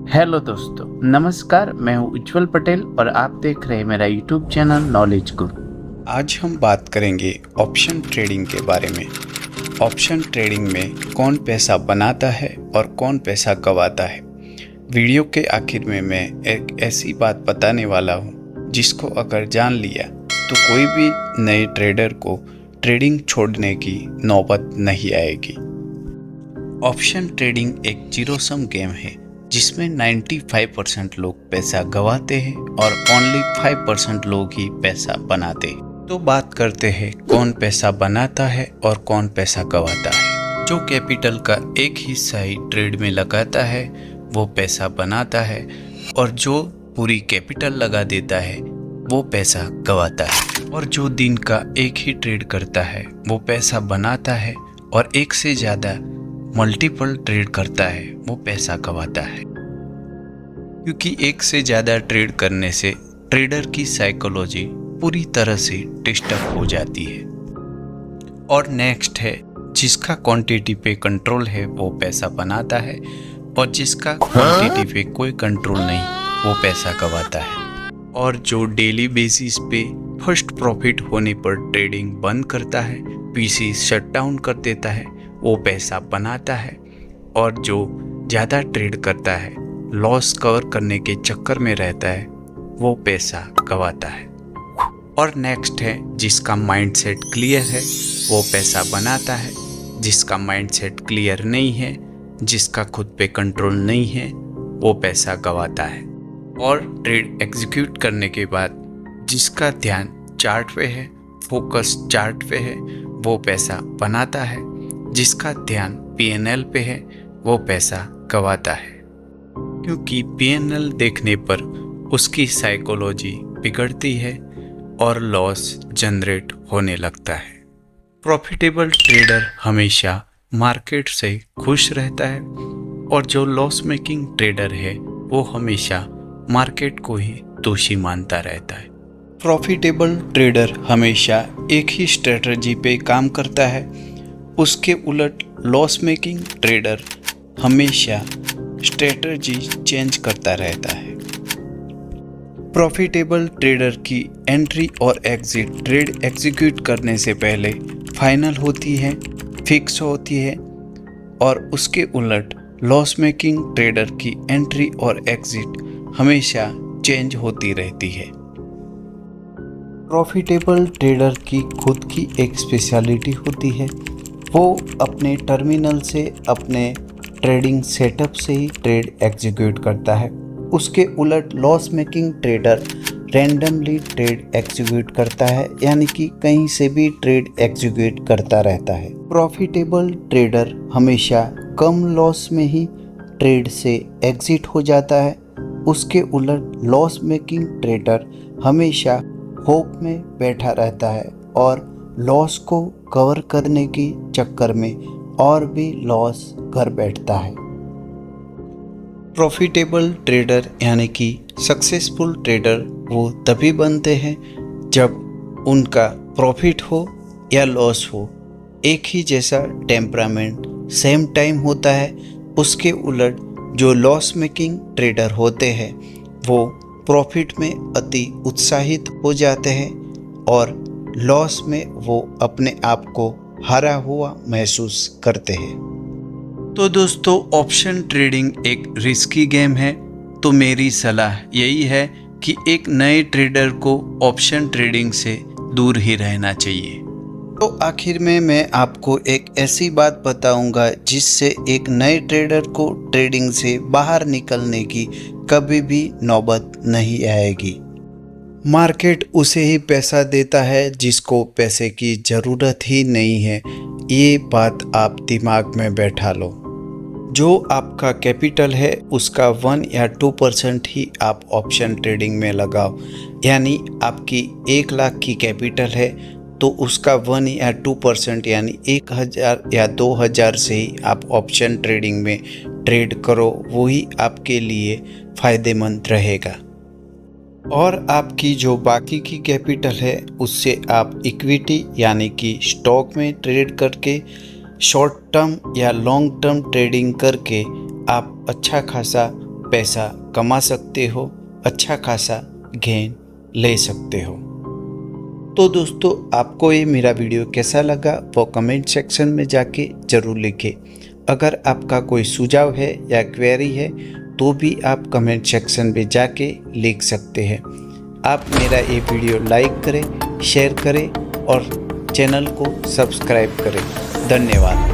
Hello दोस्तों, नमस्कार। मैं हूं उज्जवल पटेल और आप देख रहे हैं मेरा यूट्यूब चैनल नॉलेज गुरु। आज हम बात करेंगे ऑप्शन ट्रेडिंग के बारे में। ऑप्शन ट्रेडिंग में कौन पैसा बनाता है और कौन पैसा गंवाता है। वीडियो के आखिर में मैं एक ऐसी बात बताने वाला हूँ जिसको अगर जान लिया तो कोई भी नए ट्रेडर को ट्रेडिंग छोड़ने की नौबत नहीं आएगी। ऑप्शन ट्रेडिंग एक जीरो सम गेम है जिसमें 95% लोग पैसा गंवाते हैं और ओनली 5% लोग ही पैसा बनाते हैं। तो बात करते हैं कौन पैसा बनाता है और कौन पैसा गंवाता है। जो कैपिटल का एक हिस्सा ही ट्रेड में लगाता है वो पैसा बनाता है और जो पूरी कैपिटल लगा देता है वो पैसा गंवाता है। और जो दिन का एक ही ट्रेड करता है वो पैसा बनाता है और एक से ज़्यादा मल्टीपल ट्रेड करता है वो पैसा गंवाता है। क्योंकि एक से ज़्यादा ट्रेड करने से ट्रेडर की साइकोलॉजी पूरी तरह से डिस्टर्ब हो जाती है। और नेक्स्ट है जिसका क्वांटिटी पे कंट्रोल है वो पैसा बनाता है और जिसका क्वांटिटी पे कोई कंट्रोल नहीं वो पैसा गंवाता है। और जो डेली बेसिस पे फर्स्ट प्रॉफिट होने पर ट्रेडिंग बंद करता है, पीसी शट डाउन कर देता है, वो पैसा बनाता है। और जो ज़्यादा ट्रेड करता है, लॉस कवर करने के चक्कर में रहता है, वो पैसा गंवाता है। और नेक्स्ट है जिसका माइंडसेट क्लियर है वो पैसा बनाता है, जिसका माइंडसेट क्लियर नहीं है, जिसका खुद पे कंट्रोल नहीं है, वो पैसा गंवाता है। और ट्रेड एग्जीक्यूट करने के बाद जिसका ध्यान चार्ट पे है, फोकस चार्ट पे है, वो पैसा बनाता है। जिसका ध्यान पीएनएल पे है वो पैसा गंवाता है। क्योंकि पीएनएल देखने पर उसकी साइकोलॉजी बिगड़ती है और लॉस जनरेट होने लगता है। प्रॉफिटेबल ट्रेडर हमेशा मार्केट से खुश रहता है और जो लॉस मेकिंग ट्रेडर है वो हमेशा मार्केट को ही दोषी मानता रहता है। प्रॉफिटेबल ट्रेडर हमेशा एक ही स्ट्रेटजी पे काम करता है, उसके उलट लॉस मेकिंग ट्रेडर हमेशा स्ट्रेटजी चेंज करता रहता है। प्रॉफिटेबल ट्रेडर की एंट्री और एग्जिट ट्रेड एग्जीक्यूट करने से पहले फाइनल होती है, फिक्स होती है। और उसके उलट लॉस मेकिंग ट्रेडर की एंट्री और एग्जिट हमेशा चेंज होती रहती है। प्रॉफिटेबल ट्रेडर की खुद की एक स्पेशलिटी होती है, वो अपने टर्मिनल से, अपने ट्रेडिंग सेटअप से ही ट्रेड एग्जीक्यूट करता है। उसके उलट loss making trader randomly trade execute करता है, यानी कि कहीं से भी ट्रेड एग्जीक्यूट करता रहता है। प्रॉफिटेबल ट्रेडर हमेशा कम लॉस में ही ट्रेड से एग्जिट हो जाता है। उसके उलट लॉस मेकिंग ट्रेडर हमेशा होप में बैठा रहता है और लॉस को कवर करने के चक्कर में और भी लॉस कर बैठता है। प्रॉफिटेबल ट्रेडर यानी कि सक्सेसफुल ट्रेडर वो तभी बनते हैं जब उनका प्रॉफिट हो या लॉस हो, एक ही जैसा टेम्परामेंट सेम टाइम होता है। उसके उलट जो लॉस मेकिंग ट्रेडर होते हैं वो प्रॉफिट में अति उत्साहित हो जाते हैं और लॉस में वो अपने आप को हारा हुआ महसूस करते हैं। तो दोस्तों, ऑप्शन ट्रेडिंग एक रिस्की गेम है, तो मेरी सलाह यही है कि एक नए ट्रेडर को ऑप्शन ट्रेडिंग से दूर ही रहना चाहिए। तो आखिर में मैं आपको एक ऐसी बात बताऊंगा जिससे एक नए ट्रेडर को ट्रेडिंग से बाहर निकलने की कभी भी नौबत नहीं आएगी। मार्केट उसे ही पैसा देता है जिसको पैसे की ज़रूरत ही नहीं है, ये बात आप दिमाग में बैठा लो। जो आपका कैपिटल है उसका 1 या 2% ही आप ऑप्शन ट्रेडिंग में लगाओ। यानी आपकी 1 लाख की कैपिटल है तो उसका 1 या 2% यानी 1000 या 2000 से ही आप ऑप्शन ट्रेडिंग में ट्रेड करो, वही आपके लिए फ़ायदेमंद रहेगा। और आपकी जो बाकी की कैपिटल है उससे आप इक्विटी यानी कि स्टॉक में ट्रेड करके, शॉर्ट टर्म या लॉन्ग टर्म ट्रेडिंग करके आप अच्छा खासा पैसा कमा सकते हो, अच्छा खासा गेन ले सकते हो। तो दोस्तों, आपको ये मेरा वीडियो कैसा लगा वो कमेंट सेक्शन में जाके ज़रूर लिखें। अगर आपका कोई सुझाव है या क्वेरी है तो भी आप कमेंट सेक्शन में जाके लिख सकते हैं। आप मेरा ये वीडियो लाइक करें, शेयर करें और चैनल को सब्सक्राइब करें। धन्यवाद।